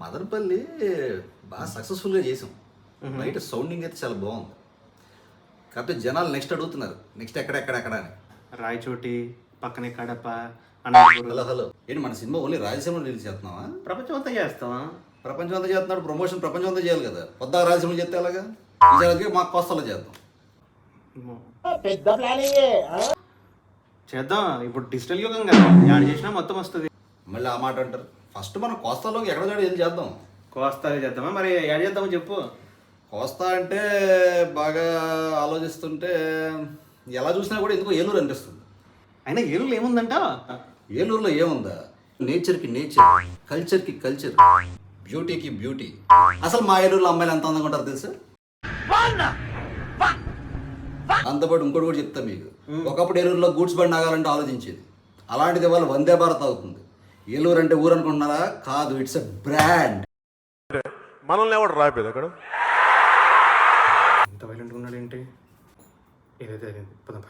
మదనపల్లి బాగా సక్సెస్ఫుల్గా చేసాం. బయట సౌండింగ్ అయితే చాలా బాగుంది. కాకపోతే జనాలు నెక్స్ట్ అడుగుతున్నారు, నెక్స్ట్ ఎక్కడెక్కడ అని. రాయచోటి పక్కనే కడప అనంతపురం. హలో హలో, ఏంటి మన సినిమా ఓన్లీ రాయలసీమలో రిలీజ్ చేస్తున్నావా? ప్రపంచం అంతా చేస్తావా? ప్రపంచం అంతా చేస్తున్నాడు, ప్రమోషన్ ప్రపంచం అంతా చేయాలి కదా. పొద్దుగా రాయలసీమలో చేస్తే ఎలాగా? ఈసారి మాకు కోస్తాలో చేద్దాం. పెద్ద ప్లానింగ్ చేద్దాం. ఇప్పుడు డిజిటల్ యుగం కదా, యాడ్ చేసినా మొత్తం వస్తుంది. మళ్ళీ ఆ మాట అంటారు. ఫస్ట్ మనం కోస్తాలోకి ఎక్కడ చాడు వెళ్ళి చేద్దాం. కోస్తాలో చేద్దామా? మరి యాడ్ చేద్దామో చెప్పు. కోస్తా అంటే బాగా ఆలోచిస్తుంటే ఎలా చూసినా కూడా ఎందుకో ఏలూరు అనిపిస్తుంది. అయినా ఏలూరులో ఏముందంట? ఏలూరులో ఏముందా? నేచర్కి నేచర్, కల్చర్కి కల్చర్, బ్యూటీకి బ్యూటీ. అసలు మా ఏలూరులో అమ్మాయిలు ఎంత అందంగా ఉంటారు తెలుసా? అంతపాటు ఇంకోటి కూడా చెప్తా మీకు. ఒకప్పుడు ఏలూరులో గూడ్స్ బండి ఆగాలంటే ఆలోచించేది. అలాంటిది వాళ్ళు వందే భారత్ అవుతుంది. ఏలూరు అంటే ఊరు అనుకుంటున్నారా? కాదు, ఇట్స్ ఎ బ్రాండ్. మనల్ని ఎవడు రాయిపోయింది అక్కడ? ఎంత వైలెంట్గా ఉన్నాడు ఏంటి? ఏదైతే పదమ్మా.